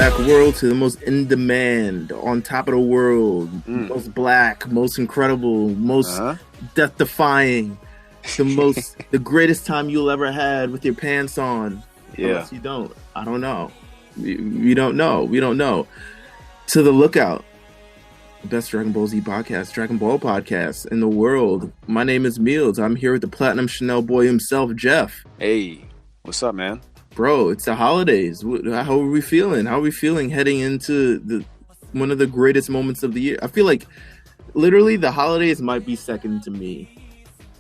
back, world, to the most in demand, on top of the world, most black, most incredible, most death defying, the greatest time you'll ever had with your pants on. Yeah. Unless you don't. I don't know. We don't know. We don't know. To the lookout. The best Dragon Ball Z podcast, Dragon Ball podcast in the world. My name is Meals. I'm here with the Platinum Chanel boy himself, Jeff. Hey, what's up, man? Bro, it's the holidays. How are we feeling? How are we feeling heading into one of the greatest moments of the year? I feel like literally the holidays might be second to me.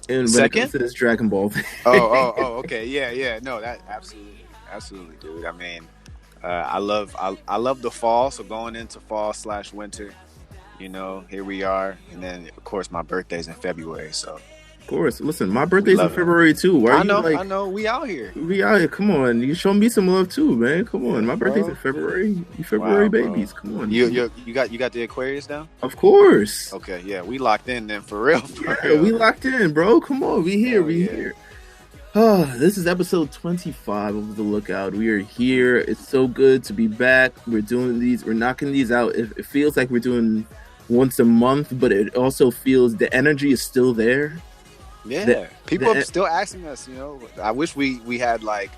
And when it comes to this Dragon Ball thing. Okay. Yeah. No, that absolutely, dude. I mean, I love the fall. So going into fall/winter, you know, here we are. And then of course my birthday's in February, so. Of course. Listen, my birthday's in February too. Why I know. We out here. Come on. You show me some love too, man. Come on. My birthday's in February. You February babies. Bro. Come on. You got the Aquarius down? Of course. Okay, yeah. We locked in then for real. We locked in, bro. Come on. We here. Here. This is episode 25 of The Lookout. We are here. It's so good to be back. We're doing these. We're knocking these out. It feels like we're doing once a month, but it also feels the energy is still there. Yeah, people are still asking us, you know. I wish we had like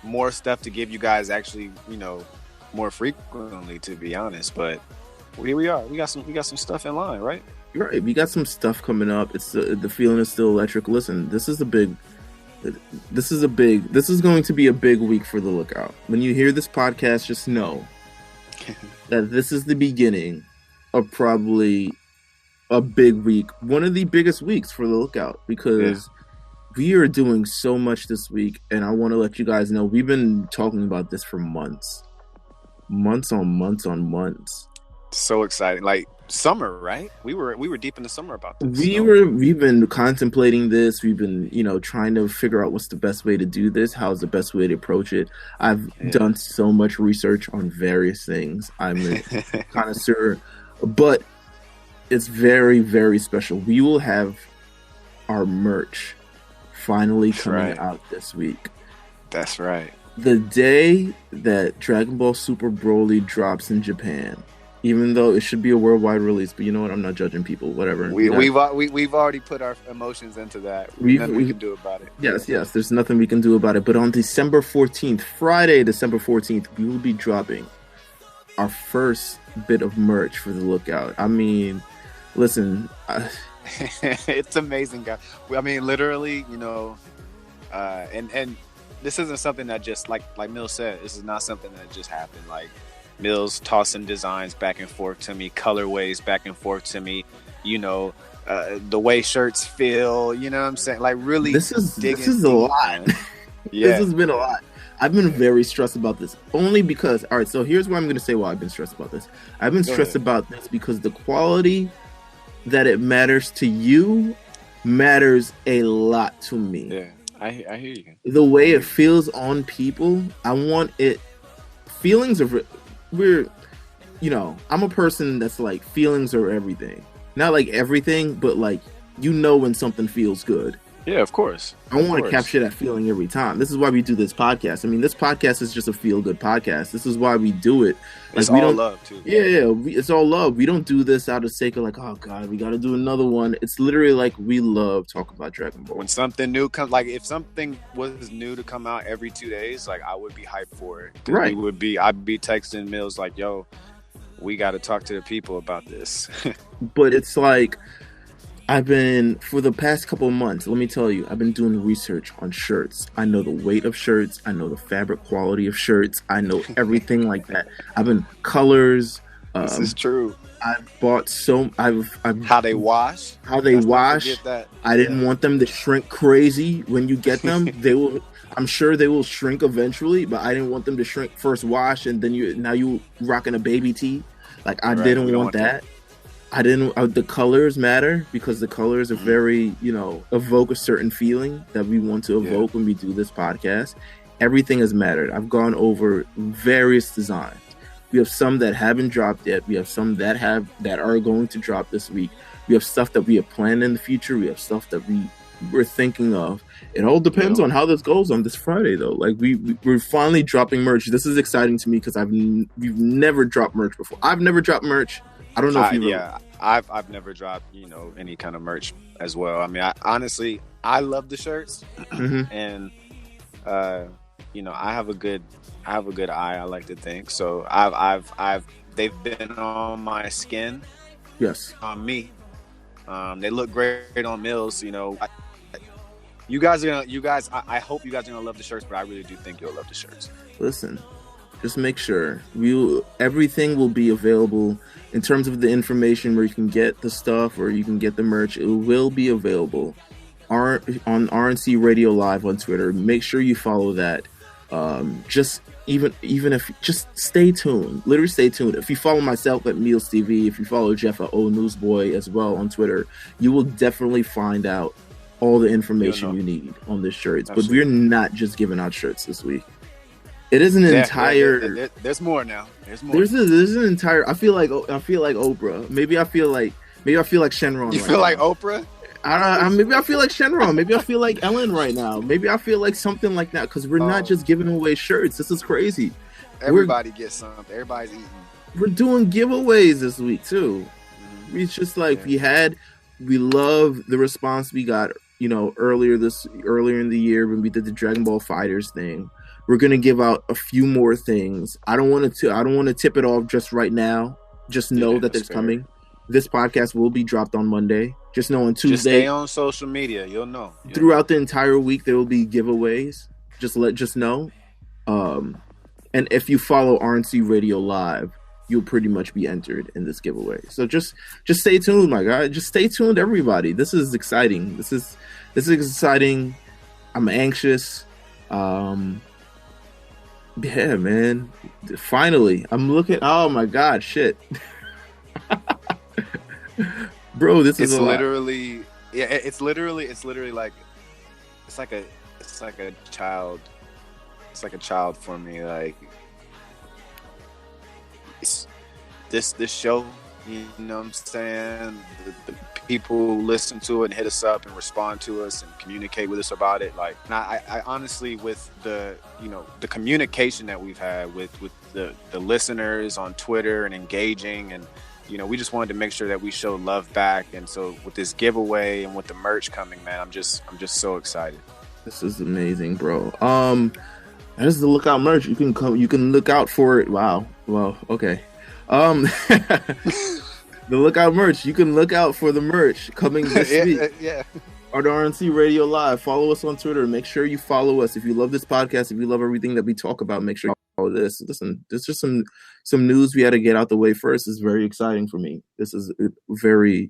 more stuff to give you guys actually, you know, more frequently, to be honest. But here we are. We got some stuff in line, right? Right. We got some stuff coming up. It's the feeling is still electric. Listen, this is going to be a big week for The Lookout. When you hear this podcast, just know that this is the beginning of probably a big week, one of the biggest weeks for The Lookout, because we are doing so much this week, and I want to let you guys know we've been talking about this for months on months. So exciting, like summer, right? We were deep in the summer about this. We've been contemplating this. We've been, you know, trying to figure out what's the best way to do this. How's the best way to approach it? I've done so much research on various things. I'm a connoisseur, but it's very, very special. We will have our merch finally coming out this week. That's right. The day that Dragon Ball Super Broly drops in Japan, even though it should be a worldwide release, but you know what? I'm not judging people. Whatever. We've already put our emotions into that. Nothing we can do about it. Yes. There's nothing we can do about it. But on December 14th, Friday, December 14th, we will be dropping our first bit of merch for The Lookout. I mean, listen, it's amazing, guys. I mean, literally, you know, and this isn't something that just like Mills said. This is not something that just happened. Like Mills tossing designs back and forth to me, colorways back and forth to me. You know, the way shirts feel. You know what I'm saying? Like really, this is a lot. Yeah, this has been a lot. I've been very stressed about this only because. All right, so here's what I'm going to say. Why I've been stressed about this. I've been stressed about this because the quality that it matters to you matters a lot to me. Yeah, I hear you. The way it feels on people, I want it. Feelings of you know, I'm a person that's like feelings are everything. Not like everything, but like you know when something feels good. Yeah, of course. I want to capture that feeling every time. This is why we do this podcast. I mean, this podcast is just a feel-good podcast. This is why we do it. Like, it's all love, too. Yeah. It's all love. We don't do this out of sake of like, oh, God, we got to do another one. It's literally like we love talking about Dragon Ball. When something new comes, like if something was new to come out every 2 days, like I would be hyped for it. Right. I'd be texting Mills like, yo, we got to talk to the people about this. But it's like, for the past couple of months, let me tell you, I've been doing research on shirts. I know the weight of shirts. I know the fabric quality of shirts. I know everything like that. I've been colors. This is true. I've bought how they wash. I didn't want them to shrink crazy when you get them. I'm sure they will shrink eventually, but I didn't want them to shrink first wash and then you rocking a baby tee. Like I didn't want that. The colors matter because the colors are very, you know, evoke a certain feeling that we want to evoke when we do this podcast. Everything has mattered. I've gone over various designs. We have some that haven't dropped yet. We have some that are going to drop this week. We have stuff that we have planned in the future. We have stuff that we we're thinking of. It all depends on how this goes on this Friday, though. Like we're finally dropping merch. This is exciting to me because we've never dropped merch before. I've never dropped merch. I don't know if you. Yeah, I've never dropped any kind of merch as well. I mean, honestly, I love the shirts, and I have a good eye. I like to think so. They've been on my skin. Yes. On me. They look great on Mills. You guys, I hope you guys are gonna love the shirts, but I really do think you'll love the shirts. Listen, just make sure everything will be available in terms of the information where you can get the stuff or you can get the merch. It will be available on RNC Radio Live on Twitter. Make sure you follow that. Even if just stay tuned, literally stay tuned. If you follow myself at Meals TV, if you follow Jeff at O Newsboy as well on Twitter, you will definitely find out all the information you need on the shirts. Absolutely. But we're not just giving out shirts this week. It is an entire. There's more now. There's more. There's an entire. I feel like Oprah. Maybe I feel like Shenron. You feel like Oprah? Maybe I feel like Shenron. Maybe I feel like Ellen right now. Maybe I feel like something like that because we're not just giving away shirts. This is crazy. Everybody gets something. Everybody's eating. We're doing giveaways this week too. It's just like we love the response we got. Earlier in the year when we did the Dragon Ball Fighters thing. We're gonna give out a few more things. I don't want to tip it off just right now. Just know that it's coming. This podcast will be dropped on Monday. Just know on Tuesday. Just stay on social media. You'll know. Throughout the entire week, there will be giveaways. Just know. And if you follow RNC Radio Live, you'll pretty much be entered in this giveaway. So just stay tuned, my guy. Just stay tuned, everybody. This is exciting. This is exciting. I'm anxious. Yeah, man. Finally, I'm looking. Oh my God, shit. Bro, this is literally. Yeah, it's literally like it's like a child. It's like a child for me. Like this show. You know what I'm saying? The people listen to it and hit us up and respond to us and communicate with us about it. Like, I honestly, with the communication that we've had with the listeners on Twitter and engaging, and we just wanted to make sure that we show love back. And so with this giveaway and with the merch coming, man, I'm just so excited. This is amazing, bro. That is the Lookout merch. You can look out for it. Wow. Well, okay. The Lookout merch. You can look out for the merch coming this week. Yeah. On RNC Radio Live. Follow us on Twitter. Make sure you follow us. If you love this podcast, if you love everything that we talk about, make sure you follow this. Listen, there's just some news we had to get out the way first. It's very exciting for me. This is very,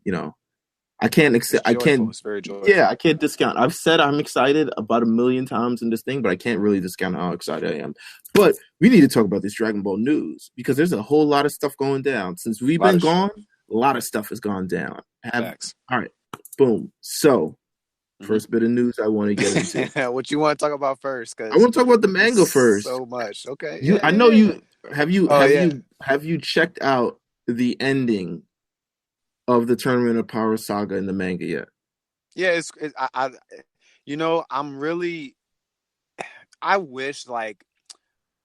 I can't accept. I can't. It's very joyful. Yeah, I can't discount. I've said I'm excited about 1 million times in this thing, but I can't really discount how excited I am. But we need to talk about this Dragon Ball news because there's a whole lot of stuff going down since we've been gone. A lot of stuff has gone down. All right, boom. So, first bit of news I want to get into. What you want to talk about first? I want to talk about the manga first. So much. Okay. I know you have you checked out the ending of the Tournament of Power saga in the manga yet? Yeah, I'm really. I wish like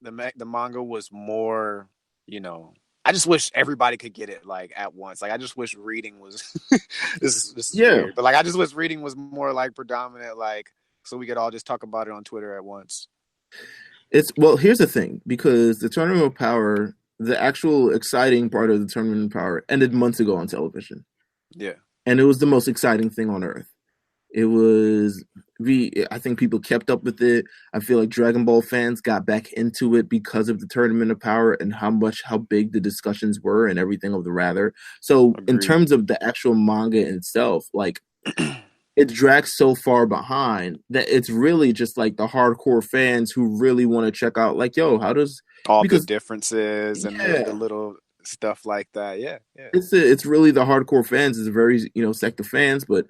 the manga was more. I just wish everybody could get it like at once. Like I just wish reading was. this is weird, but like I just wish reading was more like predominant, like so we could all just talk about it on Twitter at once. Here's the thing, because the Tournament of Power, the actual exciting part of the Tournament of Power ended months ago on television. Yeah. And it was the most exciting thing on earth. It was, I think people kept up with it. I feel like Dragon Ball fans got back into it because of the Tournament of Power and how big the discussions were and everything of the rather. So Agreed. In terms of the actual manga itself, like it drags so far behind that it's really just like the hardcore fans who really want to check out like, yo, how does the differences and the little stuff like that. Yeah. It's really the hardcore fans. It's very, sect of fans, but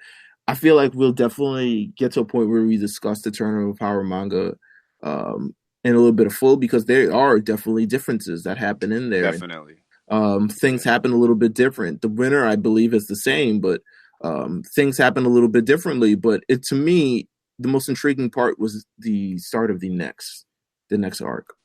I feel like we'll definitely get to a point where we discuss the Tournament of Power manga in a little bit of full, because there are definitely differences that happen in there. Definitely. Things happen a little bit different. The winner, I believe, is the same, but Things happen a little bit differently, but to me, the most intriguing part was the start of the next arc.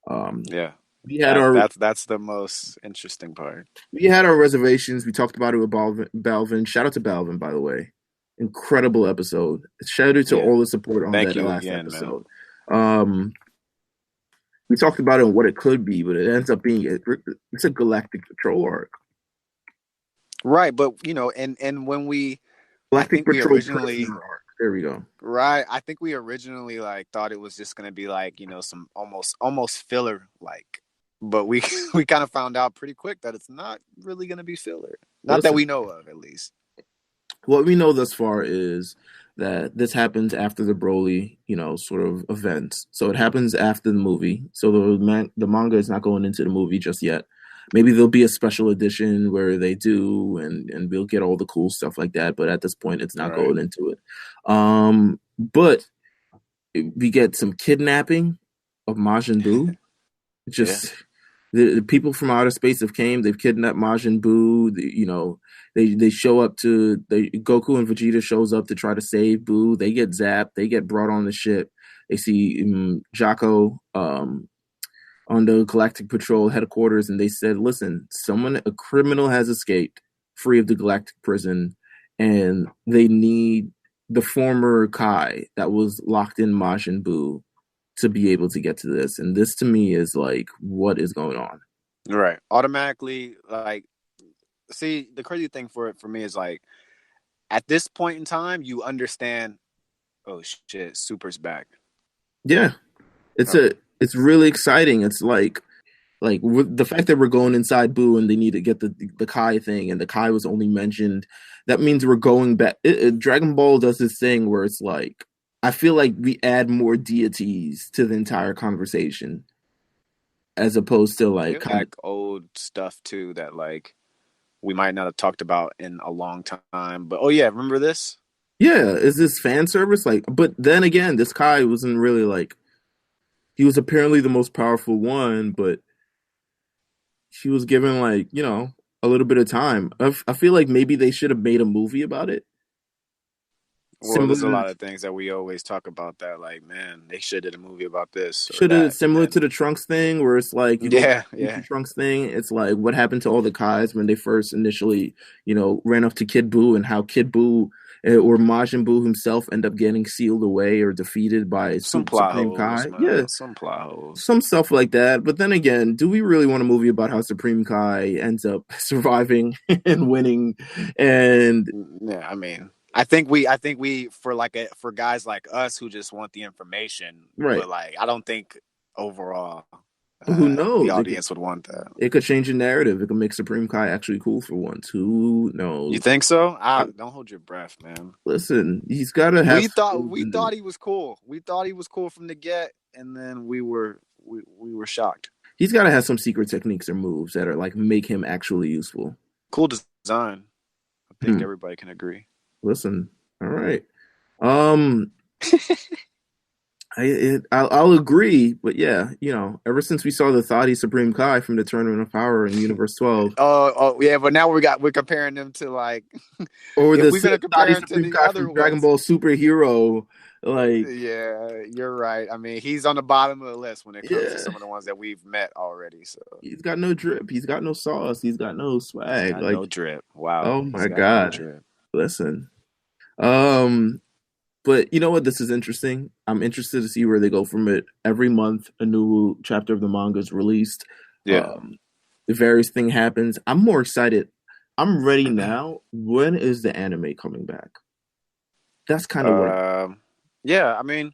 Um, Yeah. we had our That's the most interesting part. we had our reservations. We talked about it with Balvin. Shout out to Balvin, by the way. Incredible episode. Shout out to Yeah. all the support on Thank that you last again, man. episode. Um, we talked about it and what it could be, but it ends up being it's a Galactic Patrol arc. Right, but you know, and when I Galactic think we Patrol originally, prisoner arc. There we go. right, I think we originally like thought it was just gonna be like, you know, some almost filler like, but we we kind of found out pretty quick that it's not really gonna be filler. Not that Listen, we know of, at least. what we know thus far is that this happens after the Broly, sort of events. So it happens after the movie. So the manga is not going into the movie just yet. Maybe there'll be a special edition where they do, and we'll get all the cool stuff like that. But at this point, it's not Right. going into it. But we get some kidnapping of Majin Buu. Just the people from outer space have came. They've kidnapped Majin Buu. They show up Goku and Vegeta shows up to try to save Buu. They get zapped. They get brought on the ship. They see Jaco on the Galactic Patrol headquarters, and they said, "Listen, a criminal has escaped, free of the Galactic prison, and they need the former Kai that was locked in Majin Buu to be able to get to this." And this, to me, is like, what is going on? Right. Automatically, like, see, the crazy thing for me is like, at this point in time, you understand. Oh shit, Super's back. Yeah, it's really exciting. It's like the fact that we're going inside Buu and they need to get the Kai thing, and the Kai was only mentioned. That means we're going back. Dragon Ball does this thing where it's like, I feel like we add more deities to the entire conversation, as opposed to like old stuff too that like we might not have talked about in a long time. But oh yeah, remember this? Yeah, is this fan service? But then again, this Kai wasn't really like, he was apparently the most powerful one, but he was given a little bit of time. I feel like maybe they should have made a movie about it. Well, there's a lot of things that we always talk about that, like, man, they should have did a movie about this. Should have, similar to the Trunks thing, where it's like, the Trunks thing. It's like, what happened to all the Kais when they first initially, ran up to Kid Buu, and how Kid Buu or Majin Buu himself end up getting sealed away or defeated by some Supreme Kai. Man. Yeah, some plot holes, some stuff like that. But then again, do we really want a movie about how Supreme Kai ends up surviving and winning? And yeah, I mean, I think we for guys like us who just want the information, right? But like, I don't think overall, who knows, the audience would want that. It could change the narrative. It could make Supreme Kai actually cool for once. Who knows? You think so? Don't hold your breath, man. Listen, he's got to have. We thought he was cool. We thought he was cool from the get, and then we were shocked. He's got to have some secret techniques or moves that are like make him actually useful. Cool design. I think everybody can agree. Listen, all right. I'll agree, but yeah, ever since we saw the Thoughty Supreme Kai from the Tournament of Power in Universe 12. Oh yeah, but now we're comparing them to like, or the Thoughty Supreme Kai from Dragon Ball Superhero. Like, yeah, you're right. I mean, he's on the bottom of the list when it comes to some of the ones that we've met already. So he's got no drip, he's got no sauce, he's got no swag. No drip. Wow. Oh my god. No, listen. But you know what? This is interesting. I'm interested to see where they go from it. Every month, a new chapter of the manga is released. Yeah. The various thing happens. I'm more excited. I'm ready now. When is the anime coming back? That's kind of what. Yeah, I mean,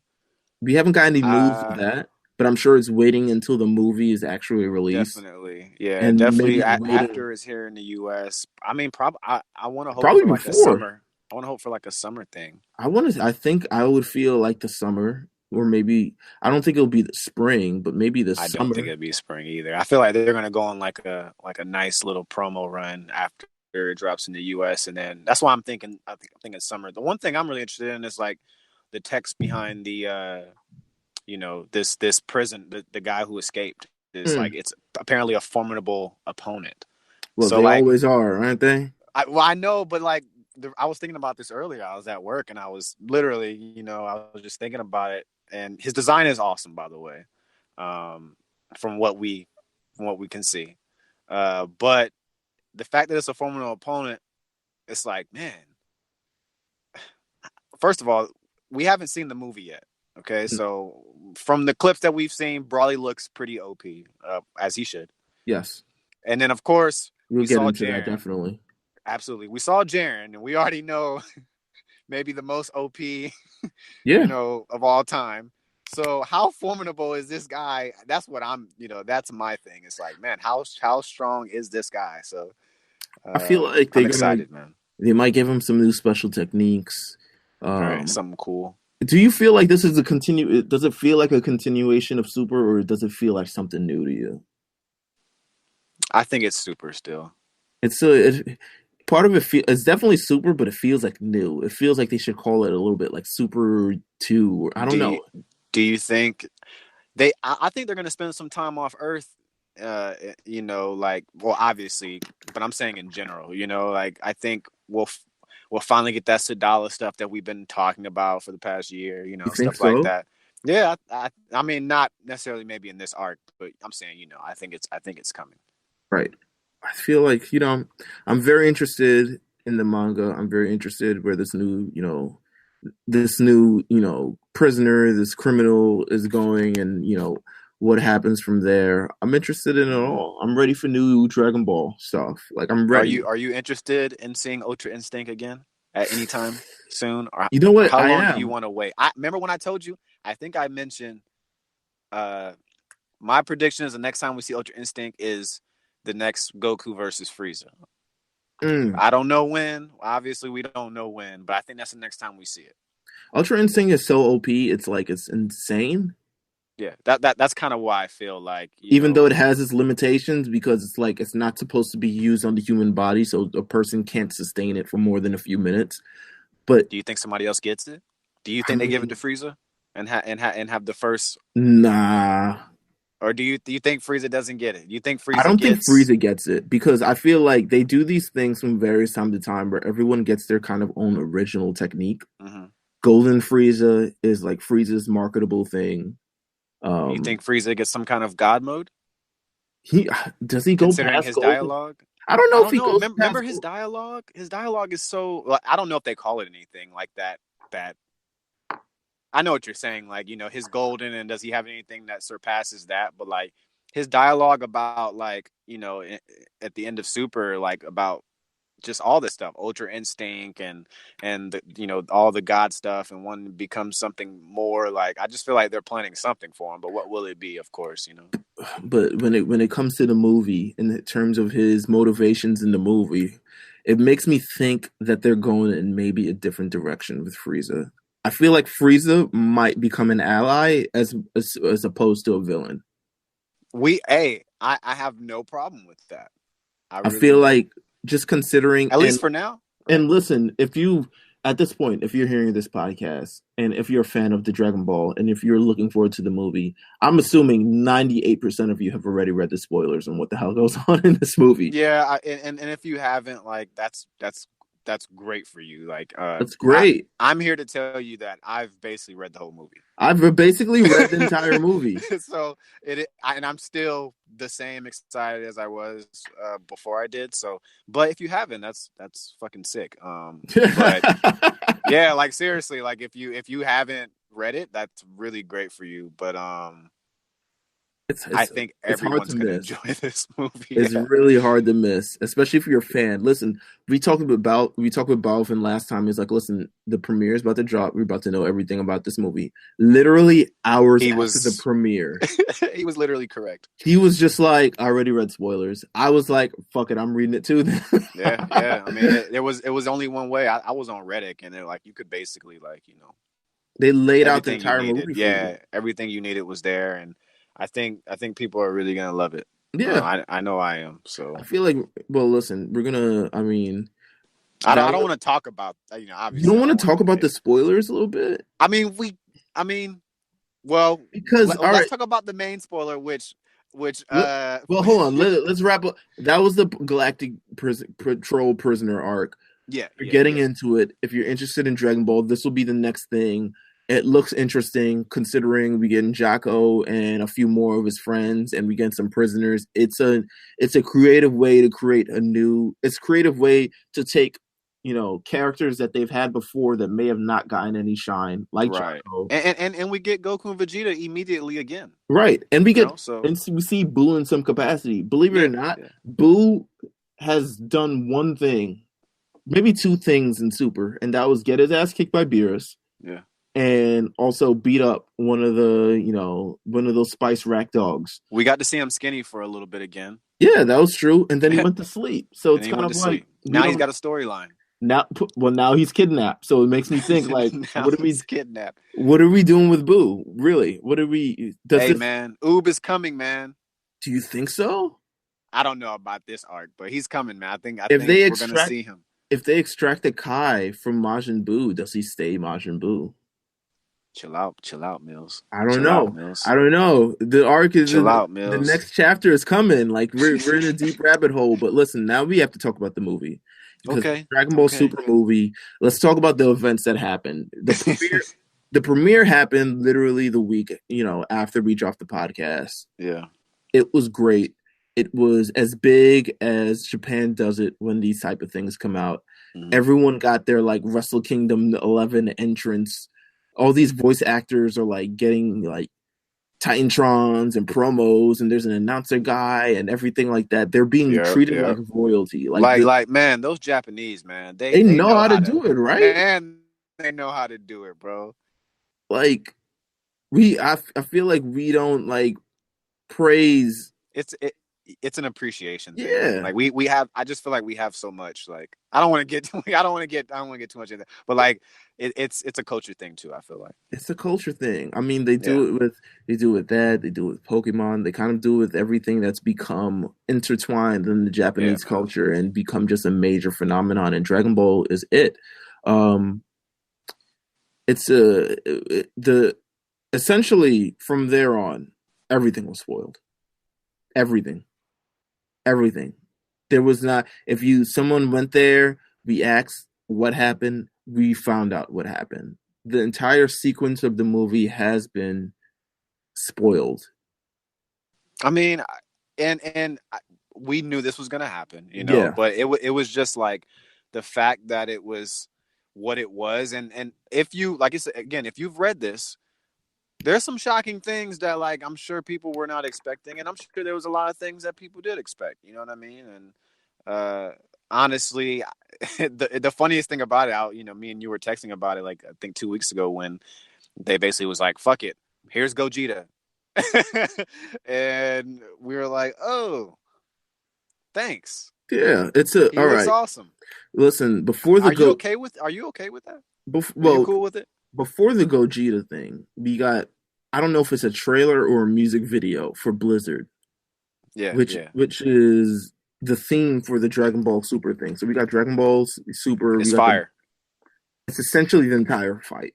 we haven't got any news of that, but I'm sure it's waiting until the movie is actually released. Definitely, yeah, and definitely after it's here in the U.S. I mean, I want to hope probably for like before. A summer. I want to hope for like a summer thing. I think I would feel like the summer, or maybe I don't think it'll be the spring, but maybe the summer. I don't think it'll be spring either. I feel like they're gonna go on like a nice little promo run after it drops in the U.S. and then that's why I'm thinking. I think it's summer. The one thing I'm really interested in is like the text behind the, this prison. The guy who escaped is like it's apparently a formidable opponent. Well, so they always are, aren't they? I know, but like. I was thinking about this earlier. I was at work and I was literally, I was just thinking about it. And his design is awesome, by the way, from what we can see. But the fact that it's a formidable opponent, it's like, man. First of all, we haven't seen the movie yet. Okay, so from the clips that we've seen, Brawley looks pretty OP, as he should. Yes. And then, of course, we'll get into that, definitely. Absolutely. We saw Jaren, and we already know maybe the most OP, of all time. So how formidable is this guy? That's what that's my thing. It's like, man, how strong is this guy? So I feel like I'm excited, man. They might give him some new special techniques. Right, something cool. Do you feel like this is does it feel like a continuation of Super, or does it feel like something new to you? I think it's Super still. Part of it's definitely Super, but it feels like new. It feels like they should call it a little bit like Super 2. Or, I don't know. Do you think I think they're going to spend some time off Earth, obviously, but I'm saying in general, like I think we'll finally get that Sadala stuff that we've been talking about for the past year, stuff like that. Yeah, I mean, not necessarily maybe in this arc, but I'm saying, I think it's coming. Right. I feel like, I'm very interested in the manga. I'm very interested where this new prisoner, this criminal is going, and, what happens from there. I'm interested in it all. I'm ready for new Dragon Ball stuff. Like, I'm ready. Are you interested in seeing Ultra Instinct again at any time soon? Or you know what? How long do you want to wait? I remember when I told you. I think I mentioned my prediction is the next time we see Ultra Instinct is the next Goku versus Frieza. I don't know when. Obviously, we don't know when, but I think that's the next time we see it. Ultra Instinct is so OP. It's like it's insane. Yeah, that's kind of why I feel like even though it has its limitations, because it's like it's not supposed to be used on the human body, so a person can't sustain it for more than a few minutes. But do you think somebody else gets it? Do you think they give it to Frieza and have the first? Nah. Or do you think Frieza doesn't get it? You think Frieza? I don't think Frieza gets it, because I feel like they do these things from various time to time where everyone gets their kind of own original technique. Mm-hmm. Golden Frieza is like Frieza's marketable thing. You think Frieza gets some kind of God mode? Does he go considering past his Golden? dialogue? I don't know if he goes. Remember his dialogue? His dialogue is so. Like, I don't know if they call it anything like that. I know what you're saying. Like, his golden, and does he have anything that surpasses that? But like his dialogue about like at the end of Super, like about just all this stuff, Ultra Instinct and the, all the God stuff, and one becomes something more. Like I just feel like they're planning something for him, but what will it be? Of course, But when it comes to the movie, in terms of his motivations in the movie, it makes me think that they're going in maybe a different direction with Frieza. I feel like Frieza might become an ally as opposed to a villain. I have no problem with that. I feel like, just considering, at least for now. And listen, if you're hearing this podcast, and if you're a fan of the Dragon Ball, and if you're looking forward to the movie, I'm assuming 98% of you have already read the spoilers on what the hell goes on in this movie. Yeah, and if you haven't, like that's great for you. Like that's great. I'm here to tell you that I've basically read the whole movie. I've basically read the entire movie. So and I'm still the same excited as I was before I did. So, but if you haven't, that's fucking sick. But yeah, like seriously, like if you haven't read it, that's really great for you. But I think everyone's going to enjoy this movie. It's really hard to miss, especially if you're a fan. Listen, we talked with Balvin last time. He's like, listen, the premiere is about to drop. We're about to know everything about this movie. Literally hours after the premiere. He was literally correct. He was just like, I already read spoilers. I was like, fuck it, I'm reading it too. yeah. I mean, it was only one way. I was on Reddit, and they're like, you could basically like, they laid out the entire movie. Yeah, everything you needed was there, and I think people are really gonna love it. Yeah, I know I am. So I feel like, well, listen, we're gonna. I mean, I don't want to talk about. Obviously, you don't want to talk about the spoilers a little bit. Well, because let's talk about the main spoiler, which. Well, hold on. Let's wrap up. That was the Galactic Patrol prisoner arc. Yeah, You're yeah, getting yeah. into it. If you're interested in Dragon Ball, this will be the next thing. It looks interesting considering we get Jocko and a few more of his friends, and we get some prisoners. It's a creative way to create a new. It's a creative way to take characters that they've had before that may have not gotten any shine, like Right. Jocko. And we get Goku and Vegeta immediately again. Right, and we You get know, so and we see Boo in some capacity. Believe it or yeah, not, yeah, Boo has done one thing, maybe two things in Super, and that was get his ass kicked by Beerus yeah. and also beat up one of those spice rack dogs. We got to see him skinny for a little bit again, Yeah, that was true. And then he went to sleep. So and it's he kind went of to like sleep. we Now he's don't got a storyline. now. Well, now he's kidnapped. So it makes me think like, Now he's kidnapped. what are we doing with Boo? Really? What are we? Does Hey this? man, Oob is coming, man. Do you think so? I don't know about this arc, but he's coming, man. I If think they we're gonna see him. extracted Kai from Majin Buu, does he stay Majin Buu? Chill out, Mills. I don't Chill out, know. Mills. I don't know. The arc is Chill out, the Mills. next chapter is coming. Like we're in a deep rabbit hole. But listen, now we have to talk about the movie because Okay, Dragon Ball okay. Super movie. Let's talk about the events that happened. The premiere happened literally the week after we dropped the podcast. Yeah, It was great. It was as big as Japan does it when these type of things come out. mm-hmm. Everyone got their like Wrestle Kingdom 11 entrance. All these voice actors are like getting like Titantrons and promos, and there's an announcer guy and everything like that. They're being treated like royalty. Like man, those Japanese, man, they know how to do it, right? Man, they know how to do it, bro. Like I feel like we don't like praise. It's an appreciation thing. Yeah. Like we have. I just feel like we have so much. Like I don't want to get too much in that. But like it's a culture thing too. I feel like it's a culture thing. I mean, they do it with that. They do it with Pokemon. They kind of do it with everything that's become intertwined in the Japanese culture and become just a major phenomenon. And Dragon Ball is it. Essentially from there on, everything was spoiled. Everything. There was not. If someone went there, we asked what happened. We found out what happened. The entire sequence of the movie has been spoiled. I mean, and we knew this was gonna happen, but it was just like the fact that it was what it was, and if you like I said again, if you've read this, there's some shocking things that like I'm sure people were not expecting, and I'm sure there was a lot of things that people did expect. You know what I mean? And honestly, the funniest thing about it, me and you were texting about it like I think 2 weeks ago when they basically was like, "Fuck it, here's Gogeta," and we were like, "Oh, thanks." Yeah, he looks awesome. Listen, Are you okay with that? Are you cool with it? Before the Gogeta thing, we got, I don't know if it's a trailer or a music video for Blizzard. Yeah. Which is the theme for the Dragon Ball Super thing. So we got Dragon Ball Super. It's fire. It's essentially the entire fight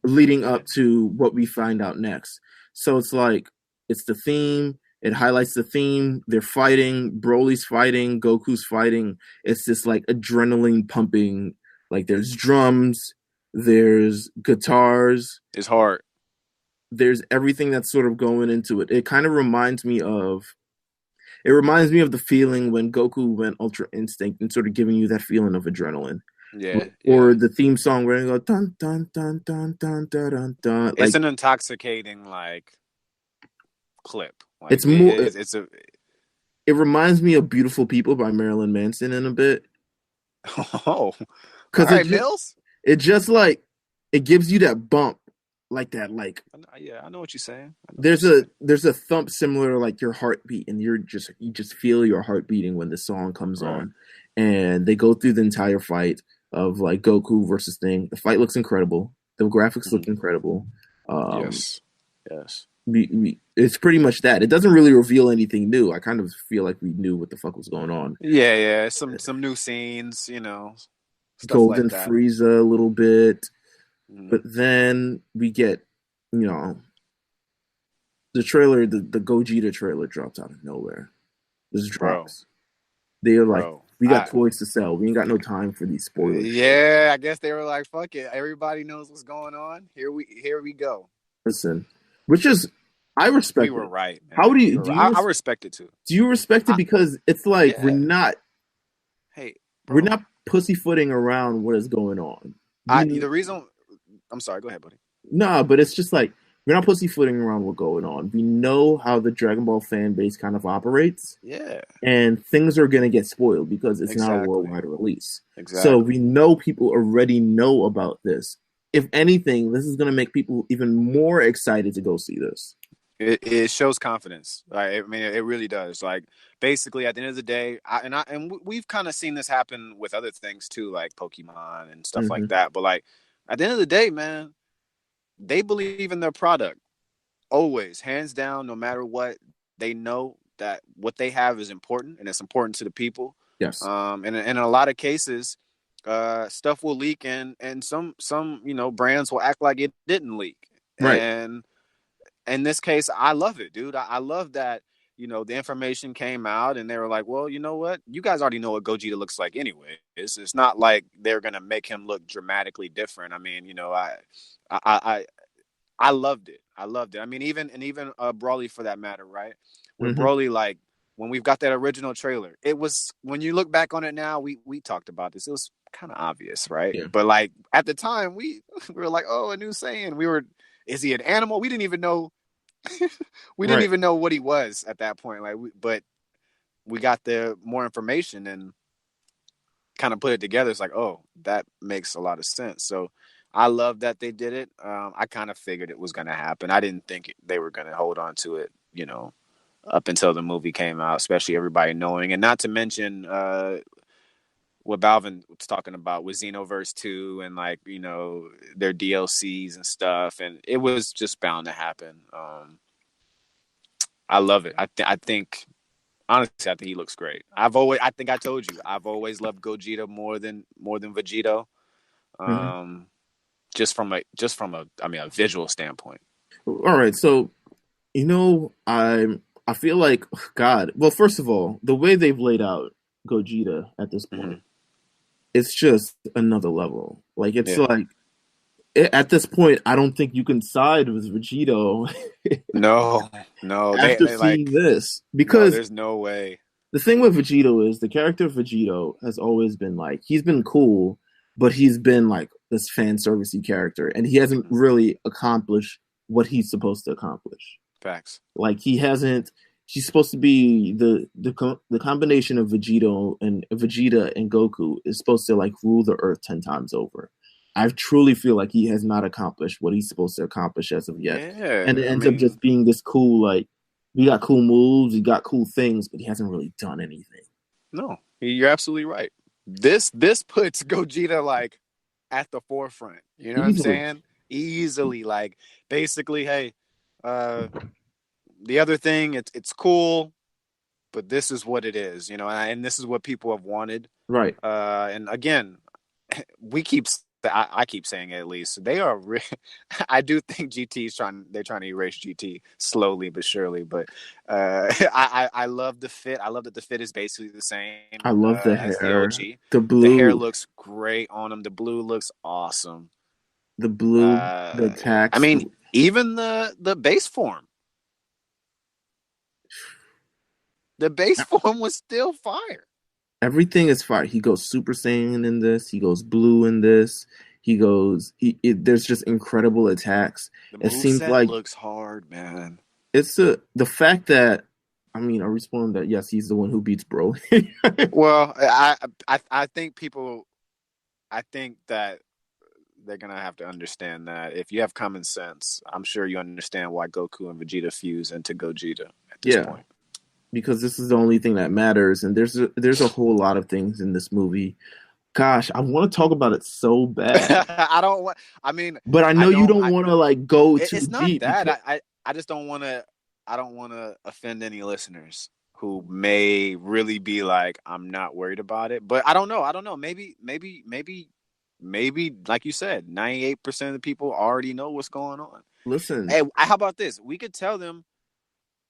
leading up to what we find out next. So it's like, it's the theme. It highlights the theme. They're fighting. Broly's fighting. Goku's fighting. It's this like adrenaline pumping. Like there's drums. There's guitars. It's hard. There's everything that's sort of going into it. It kind of reminds me of the feeling when Goku went Ultra Instinct and sort of giving you that feeling of adrenaline. Yeah. Or the theme song where you go dun dun dun dun dun dun dun dun. It's an intoxicating like clip. Like, it's more. It reminds me of "Beautiful People" by Marilyn Manson in a bit. Oh, because Mills. It just like it gives you that bump, like that, like. Yeah, I know what you're saying. There's a thump similar to like your heartbeat, and you just feel your heart beating when the song comes on, and they go through the entire fight of like Goku versus Thing. The fight looks incredible. The graphics look incredible. Yes. It's pretty much that. It doesn't really reveal anything new. I kind of feel like we knew what the fuck was going on. Yeah. Some new scenes, Golden like Frieza a little bit, but then we get, the trailer, the Gogeta trailer drops out of nowhere. This drops. They are like we got toys to sell. We ain't got no time for these spoilers. Yeah, I guess they were like, "Fuck it, everybody knows what's going on. Here we go." Listen, which is, I respect We were it. right, man. How do you I respect it too. do you respect it? Because it's like Yeah. we're not Hey, we're not pussyfooting around what is going on. The reason. I'm sorry. Go ahead, buddy. Nah, but it's just like we're not pussyfooting around what's going on. We know how the Dragon Ball fan base kind of operates. Yeah. And things are gonna get spoiled because it's not a worldwide release. Exactly. So we know people already know about this. If anything, this is gonna make people even more excited to go see this. It shows confidence. Like, I mean, it really does. Like, basically, at the end of the day, we've kind of seen this happen with other things too, like Pokemon and stuff like that. But like, at the end of the day, man, they believe in their product always, hands down. No matter what, they know that what they have is important, and it's important to the people. Yes. And in a lot of cases, stuff will leak, and some brands will act like it didn't leak. Right. And in this case, I love it, dude. I love that, the information came out and they were like, well, you know what? You guys already know what Gogeta looks like anyway. It's not like they're going to make him look dramatically different. I mean, I loved it. I loved it. I mean, even Broly for that matter, right? With Broly, like, when we've got that original trailer, it was, when you look back on it now, we talked about this. It was kind of obvious, right? Yeah. But like at the time, we were like, oh, a new Saiyan. Is he an animal? We didn't even know. We didn't even know what he was at that point. But we got the more information and kind of put it together. It's like, oh, that makes a lot of sense. So I love that they did it. I kind of figured it was going to happen. I didn't think they were going to hold on to it, up until the movie came out, especially everybody knowing. And not to mention what Balvin was talking about with Xenoverse 2 and like, their DLCs and stuff. And it was just bound to happen. I love it. I think, honestly, I think he looks great. I think I told you, I've always loved Gogeta more than Vegito. Just from a visual standpoint. All right. So, I feel like, God, well, first of all, the way they've laid out Gogeta at this point, it's just another level. Like, it's like, at this point, I don't think you can side with Vegito. No. After seeing this, because there's no way. The thing with Vegito is the character of Vegito has always been like, he's been cool, but he's been like this fan servicey character, and he hasn't really accomplished what he's supposed to accomplish. Facts. Like, he hasn't. He's supposed to be the combination of Vegeta and Goku is supposed to like rule the earth 10 times over. I truly feel like he has not accomplished what he's supposed to accomplish as of yet. Yeah, and it ends up just being this cool, like, we got cool moves, we got cool things, but he hasn't really done anything. No, you're absolutely right. This puts Gogeta like at the forefront. You know what I'm saying? Easily, like, basically, hey, the other thing, it's cool, but this is what it is, and this is what people have wanted. Right. And again, I keep saying it, at least they are. I do think GT's they're trying to erase GT slowly but surely. But I love the fit. I love that the fit is basically the same. I love the hair. The OG. The blue. The hair looks great on him. The blue looks awesome. The blue. The tax. I mean, even the base form. The base form was still fire. Everything is fire. He goes Super Saiyan in this. He goes blue in this. There's just incredible attacks. The moveset like looks hard, man. It's the fact that, I mean, are we spoiling that? Yes, he's the one who beats Broly. Well, I think people. I think that they're gonna have to understand that if you have common sense, I'm sure you understand why Goku and Vegeta fuse into Gogeta at this point. Because this is the only thing that matters, and there's a whole lot of things in this movie. Gosh, I want to talk about it so bad. I don't want. I mean, but I know you don't want to like go too deep. It's not that. Because... I just don't want to. I don't want to offend any listeners who may really be like, I'm not worried about it. But I don't know. Maybe, like you said, 98% of the people already know what's going on. Listen, hey, how about this? We could tell them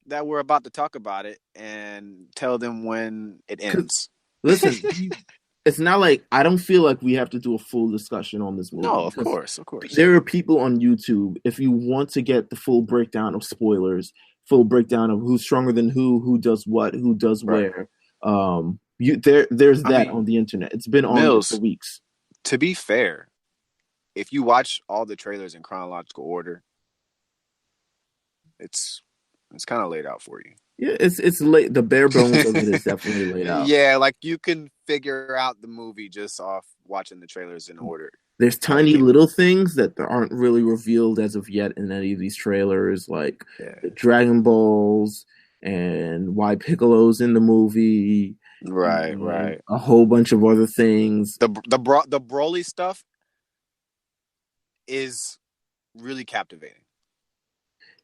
that we're about to talk about it and tell them when it ends. Listen, it's not like I don't feel like we have to do a full discussion on this movie No, because of course. there are people on YouTube. If you want to get the full breakdown of spoilers, full breakdown of who's stronger than who does what, who does Right. where, there's I that mean, on the internet. It's been on there for Mills, weeks. to be fair, if you watch all the trailers in chronological order, it's kind of laid out for you. Yeah, it's late. The bare bones of it is definitely laid out. Yeah, like you can figure out the movie just off watching the trailers in order. There's tiny little things that aren't really revealed as of yet in any of these trailers, like the Dragon Balls and why Piccolo's in the movie. Right. A whole bunch of other things. The Broly stuff is really captivating.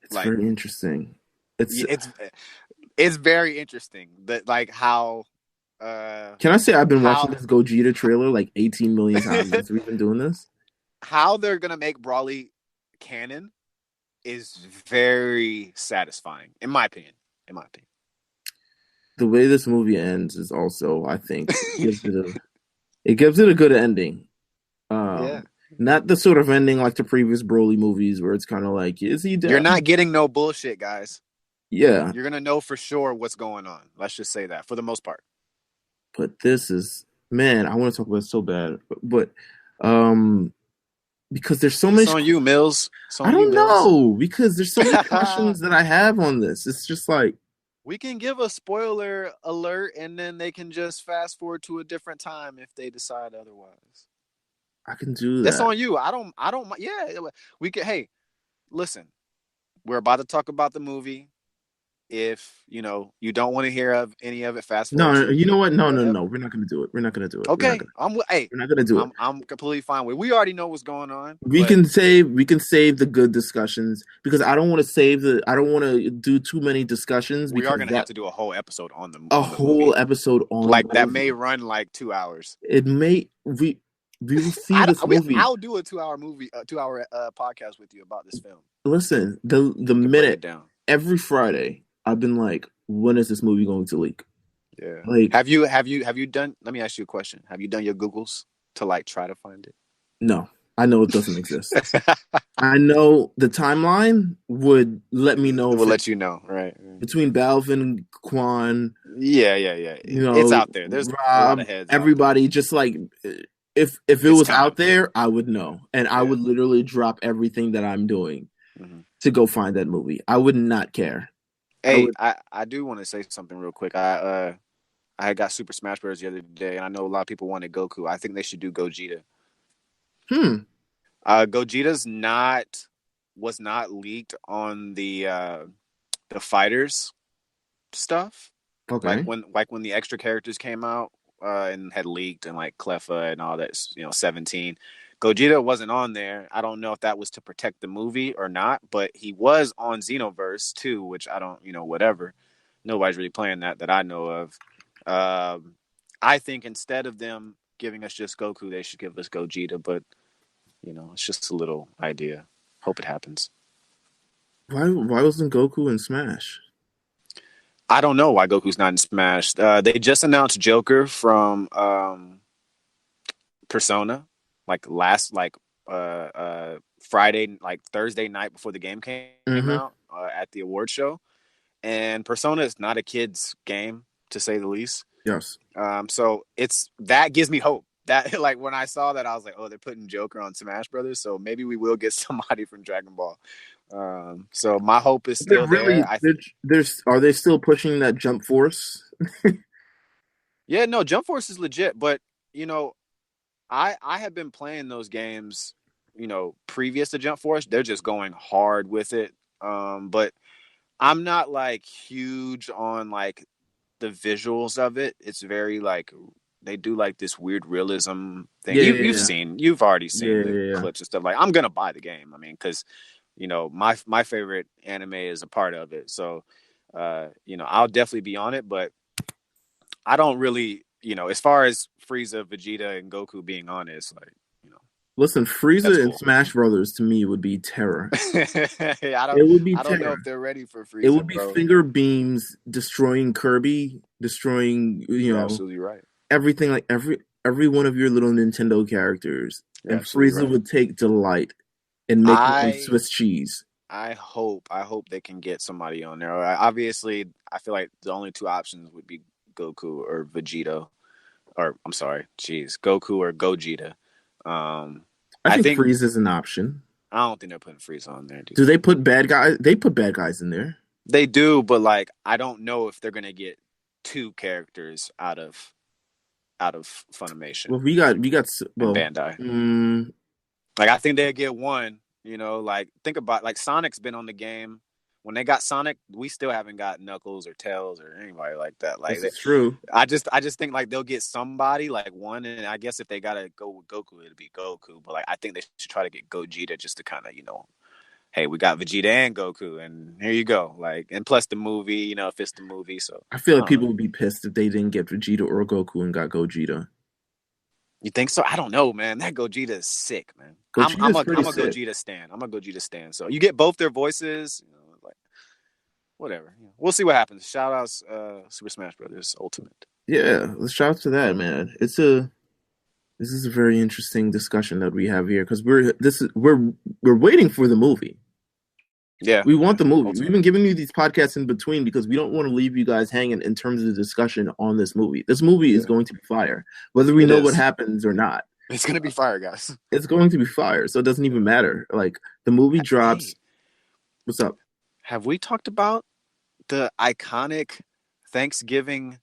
It's very interesting. It's very interesting that like how. Can I say I've been watching this Gogeta trailer like 18 million times since we've been doing this? How they're gonna make Broly canon is very satisfying, in my opinion. The way this movie ends is also, I think, it gives it a good ending. Not the sort of ending like the previous Broly movies where it's kind of like, is he dead? You're not getting no bullshit, guys. Yeah. You're going to know for sure what's going on. Let's just say that for the most part. But this is, man, I want to talk about it so bad. But because there's so many. It's on you, Mills. I don't know. Because there's so many questions that I have on this. It's just like. We can give a spoiler alert and then they can just fast forward to a different time if they decide otherwise. I can do that. That's on you. I don't. Yeah, we could. Hey, listen, we're about to talk about the movie. If you don't want to hear of any of it, fast forward. No, you know what? No. We're not going to do it. We're not going to do it. Okay, we're not going to do it. I'm completely fine with it. We already know what's going on. We can save the good discussions because I don't want to do too many discussions. We are going to have to do a whole episode on the movie. Episode on like that may run like 2 hours. It may we will see this movie. I'll do a 2 hour movie, 2 hour podcast with you about this film. Listen, the minute every Friday. I've been like, when is this movie going to leak? Yeah. Like, have you done? Let me ask you a question. Have you done your Googles to like try to find it? No, I know it doesn't exist. I know the timeline would let me know. Will let you know, right? Between Balvin and Quan. Yeah. It's out there. There's Rob, a lot of heads. Everybody, just like if it was out there, I would know, and I would literally drop everything that I'm doing to go find that movie. I would not care. Hey, I do want to say something real quick. I got Super Smash Bros. The other day, and I know a lot of people wanted Goku. I think they should do Gogeta. Gogeta's was not leaked on the fighters stuff. Okay. Like when the extra characters came out and had leaked and like Cleffa and all that, 17. Gogeta wasn't on there. I don't know if that was to protect the movie or not, but he was on Xenoverse too, which I don't, whatever. Nobody's really playing that I know of. I think instead of them giving us just Goku, they should give us Gogeta, but it's just a little idea. Hope it happens. Why wasn't Goku in Smash? I don't know why Goku's not in Smash. They just announced Joker from Persona. Friday, like Thursday night before the game came out at the award show. And Persona is not a kid's game, to say the least. Yes. So that gives me hope. That like when I saw that, I was like, oh, they're putting Joker on Smash Brothers, so maybe we will get somebody from Dragon Ball. So my hope is still there. Are they still pushing that Jump Force? Yeah, no, Jump Force is legit, but I have been playing those games, previous to Jump Force. They're just going hard with it. But I'm not like huge on like the visuals of it. It's very like they do like this weird realism thing. You've already seen the clips and stuff. Like I'm gonna buy the game. I mean, because my favorite anime is a part of it. So I'll definitely be on it. But I don't really. As far as Frieza, Vegeta, and Goku being on it, listen, Frieza and Smash Brothers to me would be terror. I don't know if they're ready for Frieza. It would be finger beams destroying Kirby, destroying. You're absolutely right. everything, like every one of your little Nintendo characters, You're and absolutely Frieza right. would take delight in making them I Swiss cheese. I hope they can get somebody on there. Obviously, I feel like the only two options would be Goku or Vegeta, or I'm sorry, jeez, Goku or Gogeta. Um, I I think think Frieza is an option. I don't think they're putting Frieza on there, dude. Do they put bad guys? They put bad guys in there. They do, but like I don't know if they're gonna get two characters out of Funimation Well, we got and well. Bandai. Mm, Like I think they'll get one. Like think about like Sonic's been on the game. When they got Sonic, we still haven't got Knuckles or Tails or anybody like that. Like this is true. I just think like they'll get somebody like one, and I guess if they gotta go with Goku, it'd be Goku. But like I think they should try to get Gogeta just to kind of hey, we got Vegeta and Goku, and here you go. Like, and plus the movie, if it's the movie, so I feel I like don't people know. would be pissed if they didn't get Vegeta or Goku and got Gogeta. You think so? I don't know, man. That Gogeta is sick, man. I'm Gogeta I'm is a pretty I'm a sick. Gogeta stan. I'm a Gogeta stan. So you get both their voices, like whatever. We'll see what happens. Shout outs, Super Smash Brothers Ultimate. Yeah, let's shout out to that, man. This is a very interesting discussion that we have here because we're waiting for the movie. Yeah, We want the movie. We've Ultimate. been giving you these podcasts in between because we don't want to leave you guys hanging in terms of the discussion on this movie. This movie is Yeah, going to be fire, whether we it know what is. happens or not. It's gonna be fire, guys. It's going to be fire, so it doesn't even matter. Like the movie drops. Hey, What's up? have we talked about the iconic Thanksgiving?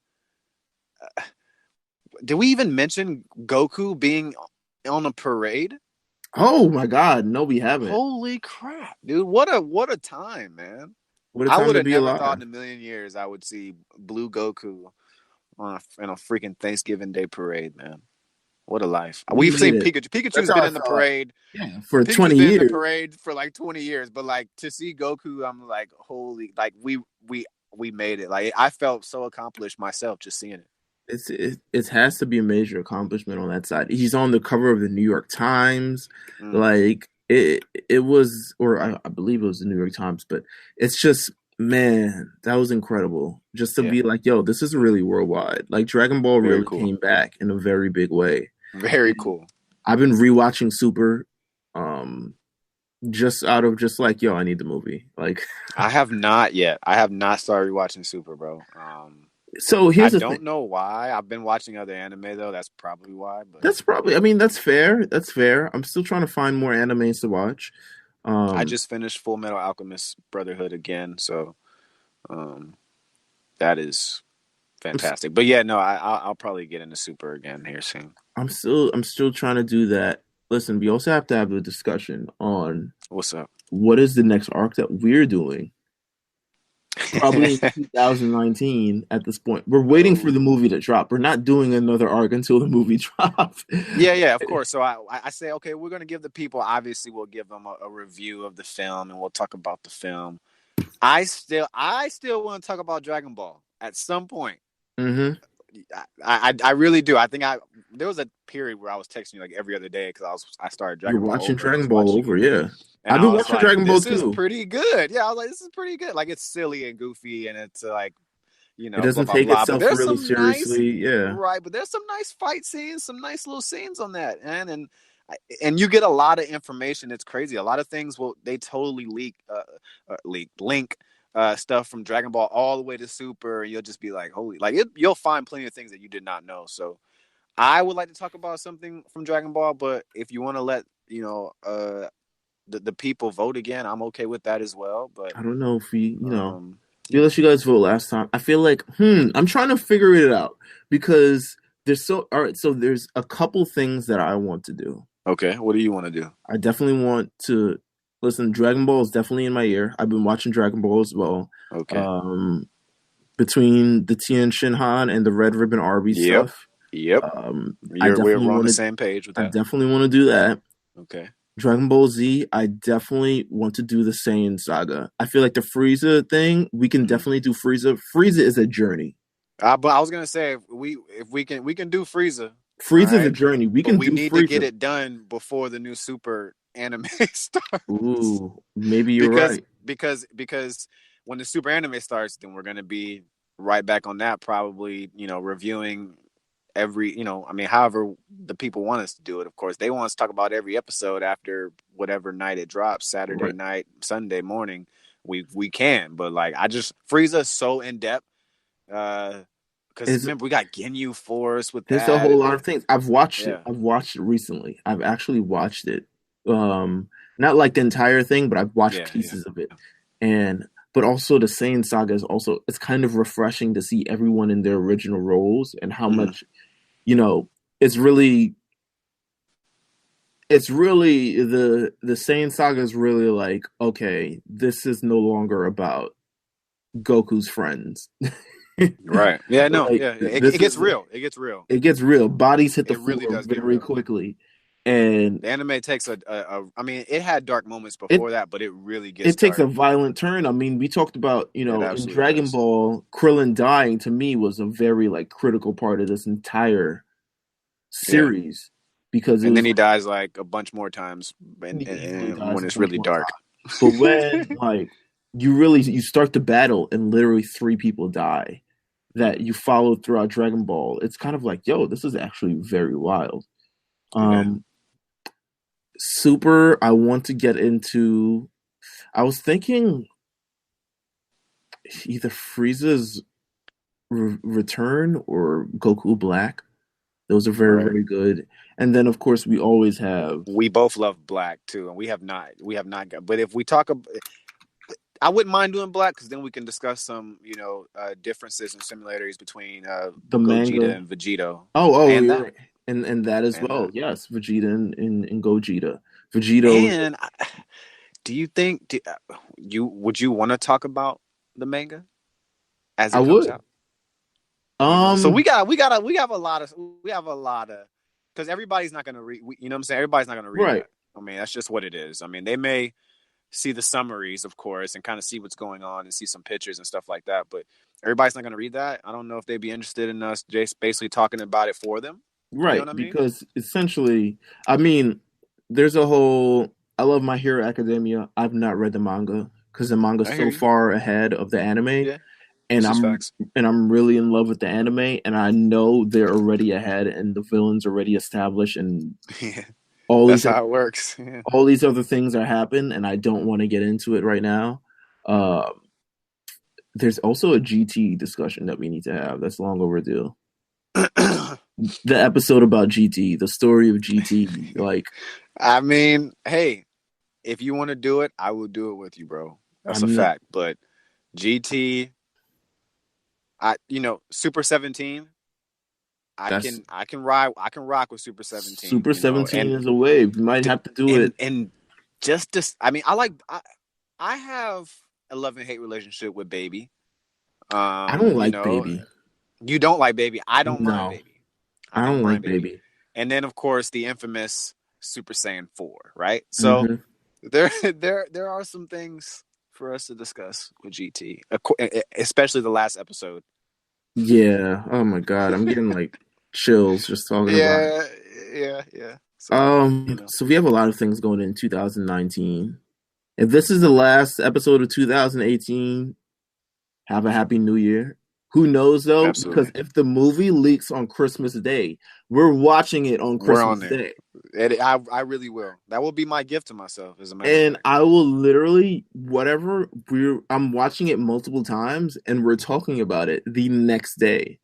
Did we even mention Goku being on a parade? Oh my God, no, we haven't. Holy crap, dude! What a time, man! What a I time would to have be never thought alive. in a million years I would see Blue Goku in a freaking Thanksgiving Day parade, man. What a life! We We've made seen it. Pikachu. That's Pikachu's how been I in the felt. parade. Yeah, for Pikachu's 20 been in the years. parade for like 20 years, but like to see Goku, I'm like, holy! Like we made it. Like I felt so accomplished myself just seeing it. It has to be a major accomplishment on that side. He's on the cover of the New York Times, Mm, like it was, or I believe it was the New York Times, but it's just man, that was incredible. Just to yeah, be like, yo, this is really worldwide. Like Dragon Ball very really cool. came back in a very big way. Very And cool. I've been rewatching Super, um, just out of just like, yo, I need the movie. Like, I have not yet. I have not started watching Super, bro. so I here's the thing. don't know why. I've been watching other anime though. That's probably why. But That's probably, I mean, that's fair. That's fair. I'm still trying to find more animes to watch. I Um, just finished Full Metal Alchemist Brotherhood again, so um, that is I'm, s- fantastic. But yeah, no, I'll probably get into Super again here soon. I'm still trying to do that. Listen, we also have to have a discussion on What's up? what is the next arc that we're doing. Probably in 2019 at this point. We're waiting for the Oh. movie to drop. We're not doing another arc until the movie drops. Yeah, of course. So I say, okay, we're gonna give the people. Obviously, we'll give them a review of the film, and we'll talk about the film. I still want to talk about Dragon Ball at some point. hmm I really do. I think there was a period where I was texting you like every other day because I started You're Dragon Ball watching over and Dragon was Ball watching over, it, yeah. and I've I been was watching like, Dragon Ball this is too. pretty good. Yeah, I was like, this is pretty good. Like it's silly and goofy, and it's like It blah doesn't blah take blah. But itself there's really some nice seriously, yeah. right. But there's some nice fight scenes, some nice little scenes on that, and you get a lot of information. It's crazy. A lot of things they totally link stuff from Dragon Ball all the way to Super, and you'll just be like, holy, like you'll find plenty of things that you did not know. So I would like to talk about something from Dragon Ball, but if you want to let the people vote again, I'm okay with that as well. But I don't know if um, we yeah, let you guys vote last time. I feel like, I'm trying to figure it out because all right, so there's a couple things that I want to do. okay. What do you want to do? I definitely want to listen. Dragon Ball is definitely in my ear. I've been watching Dragon Ball as well. Okay. Um, between the Tien Shinhan and the Red Ribbon Army Yep. stuff, Yep. I We're definitely on want the to. same page with I that. definitely want to do that. Okay. Dragon Ball Z, I definitely want to do the Saiyan saga. I feel like the Frieza thing, we can Mm-hmm. definitely do Frieza. Frieza is a journey. But I was gonna say if we can do Frieza, all Frieza is a right. journey. We But can we do need to get Frieza. it done before the new Super anime starts. Ooh, maybe you're because right. because when the Super anime starts, then we're gonna be right back on that, probably reviewing every, I mean, however the people want us to do it. Of course, they want us to talk about every episode after whatever night it drops, Saturday Right. night, Sunday morning. We can, but like I just Frieza's so in depth. Because remember we got Ginyu Force with There's a that, whole and lot of things. I've watched it. yeah, I've watched it recently. I've actually watched it. Not like the entire thing, but I've watched yeah, pieces of it. And but also the Saiyan saga is also, it's kind of refreshing to see everyone in their original roles and how much, it's really the Saiyan saga is really like, okay, this is no longer about Goku's friends. right, yeah, no, Like yeah, it gets this is real. It gets real. it gets real. Bodies hit the It really floor does get very real. quickly, and The anime takes I mean, it had dark moments it before that, but it really gets it takes a dark. violent turn. I mean, we talked about, It in absolutely Dragon does. Ball, Krillin dying to me was a very like critical part of this entire Yeah, series because it and then was he like dies like a bunch more times, he easily dies when a it's bunch really more dark. times. But when like you start the battle and literally three people die that you followed throughout Dragon Ball, it's kind of like, yo, this is actually very wild. Yeah. Um, Super, I want to get into. I was thinking either Frieza's return or Goku Black. Those are very, Right. very good. And then, of course, we always have We both love Black too, and we have not got. But if we talk about, I wouldn't mind doing Black because then we can discuss some, differences and similarities between the Gogeta manga. and Vegito, Oh, and you're that, right. And that as and well. that, Yes, Vegeta and Gogeta. Vegito. and do you think would you want to talk about the manga as I it comes would. out? So Um, we have a lot of because everybody's not going to read. You know what I'm saying? Everybody's not going to read right. that. I mean, that's just what it is. I mean, they may see the summaries, of course, and kind of see what's going on and see some pictures and stuff like that. But everybody's not going to read that. I don't know if they'd be interested in us just basically talking about it for them. You know Right. what I mean? Because essentially, I mean, there's a whole. I love My Hero Academia. I've not read the manga because the manga's I hear so you. far ahead of the anime, Yeah, and this is I'm facts. and I'm really in love with the anime, and I know they're already ahead, and the villains already established, and Yeah, all that's these how it works. Yeah. all these other things are happening, and I don't want to get into it right now. Uh, there's also a GT discussion that we need to have. That's long overdue. The episode about GT, the story of GT, like I mean, hey, if you want to do it, I will do it with you, bro. That's a I'm not fact. But GT, Super 17, that's I can rock with Super 17, Super 17 is a wave. You might have to do it. and just this, I mean, I have a love and hate relationship with Baby. I don't like Baby. You don't like Baby. I don't mind No, Baby. I I don't don't like mind Baby. Baby. And then of course the infamous Super Saiyan 4, right? So Hmm. there are some things for us to discuss with GT, especially the last episode. Yeah. Oh my God, I'm getting like chills just talking about it. Yeah, yeah. So, So we have a lot of things going in 2019. If this is the last episode of 2018, have a happy new year. Who knows though? Because absolutely. if the movie leaks on Christmas Day, we're watching it on We're on Christmas there. Day. I really will. That will be my gift to myself, as a matter of And fact. I will literally I'm watching it multiple times and we're talking about it the next day.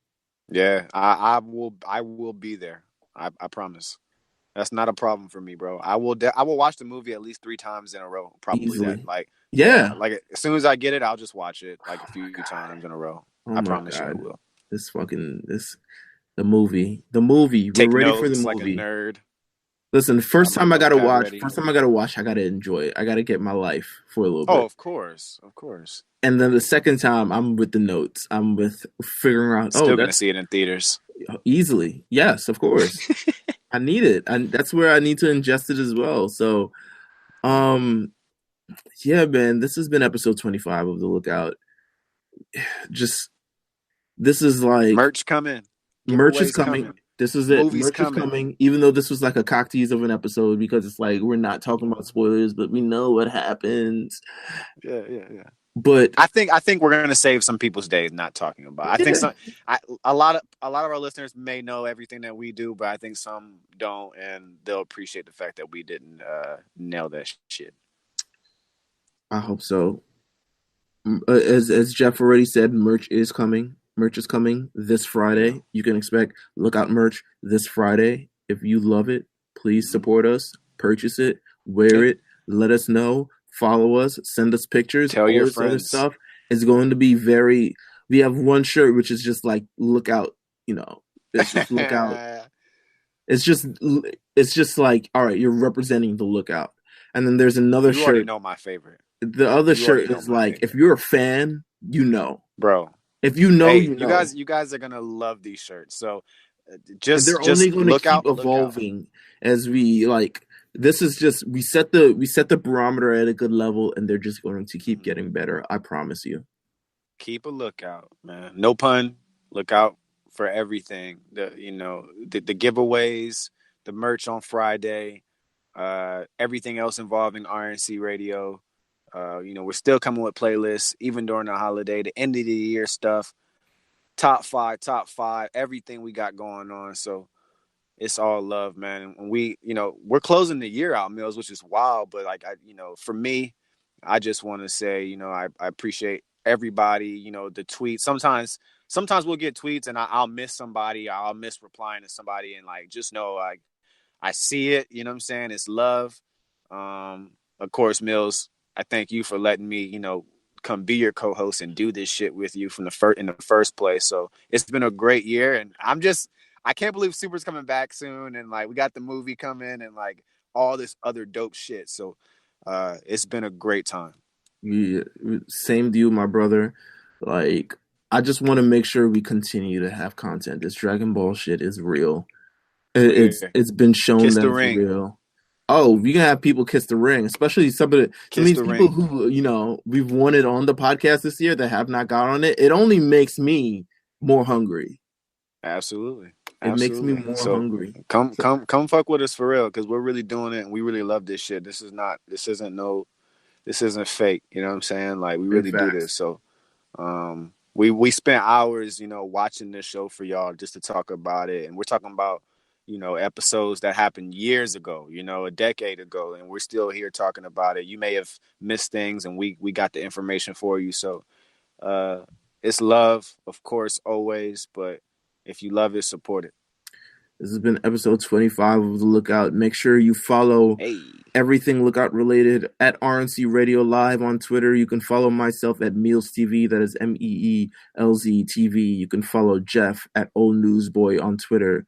Yeah, I will be there. I promise. That's not a problem for me, bro. I will watch the movie at least 3 times in a row. Probably that. Easily. Like, yeah, Yeah. like as soon as I get it, I'll just watch it like a few times in a row. Oh I my promise you, I God. will. This the movie. The movie. We're Take ready for the notes like a movie. nerd. Listen, Got my notepad ready. first time I gotta watch, I gotta enjoy it. I gotta get my life for a little Oh, bit. of course, of course. And then the second time I'm with the notes. I'm with figuring out, oh, Still gonna that's see it in theaters. easily. Yes, of course. I need it. And that's where I need to ingest it as well. So um yeah, man, this has been episode 25 of The Lookout. Just this is like Merch coming. merch is Giveaways coming. coming. This is it. Movies Merch is coming. coming. Even though this was like a cock tease of an episode because it's like we're not talking about spoilers, but we know what happens. Yeah. But I think we're gonna save some people's days not talking about. I think a lot of our listeners may know everything that we do, but I think some don't, and they'll appreciate the fact that we didn't nail that shit. I hope so. As Jeff already said, merch is coming. Merch is coming this Friday. You can expect Lookout merch this Friday. If you love it, please support us. Purchase it. Wear it. Let us know. Follow us. Send us pictures. Tell your friends. Other stuff is going to be very. We have one shirt which is just like Lookout. It's just Lookout. It's just like, all right, you're representing the Lookout. And then there's another shirt. You already know my favorite. The other shirt is like, if you're a fan, bro. If you know, you guys are gonna love these shirts. So they're only going to keep evolving as we like. This is just we set the barometer at a good level, and they're just going to keep getting better. I promise you. Keep a lookout, man. No pun. Look out for everything. The giveaways, the merch on Friday, everything else involving RNC Radio. We're still coming with playlists, even during the holiday, the end of the year stuff, top five, everything we got going on. So it's all love, man. And we're closing the year out, Mills, which is wild. But for me, I just want to say, I appreciate everybody, the tweets. Sometimes we'll get tweets and I'll miss somebody. I'll miss replying to somebody, and just know, I see it. You know what I'm saying? It's love. Of course, Mills, I thank you for letting me, come be your co-host and do this shit with you in the first place. So it's been a great year, and I can't believe Super's coming back soon, and we got the movie coming, and all this other dope shit. So it's been a great time. Yeah, same to you, my brother. I just want to make sure we continue to have content. This Dragon Ball shit is real. It's been shown that it's real. Oh, we can have people kiss the ring, especially some of these people who, we've wanted on the podcast this year that have not got on it. It only makes me more hungry. Absolutely. It makes me more hungry. Come fuck with us for real, because we're really doing it and we really love this shit. This isn't fake. You know what I'm saying? We really do this. So we spent hours, watching this show for y'all just to talk about it. And we're talking about, episodes that happened years ago, a decade ago, and we're still here talking about it. You may have missed things, and we got the information for you. So it's love, of course, always, but if you love it, support it. This has been episode 25 of The Lookout. Make sure you follow everything Lookout related at RNC Radio Live on Twitter. You can follow myself at Meals TV. That is MEELZ TV. You can follow Jeff at Old Newsboy on Twitter.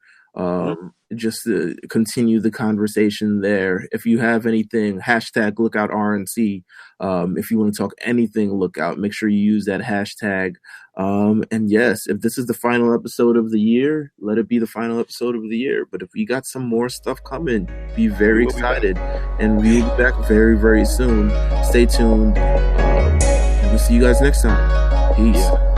Just to continue the conversation there. If you have anything, hashtag Lookout RNC. If you want to talk anything Lookout, make sure you use that hashtag. And yes, if this is the final episode of the year, let it be the final episode of the year. But if we got some more stuff coming, be very excited. And we'll be back very, very soon. Stay tuned. And we'll see you guys next time. Peace.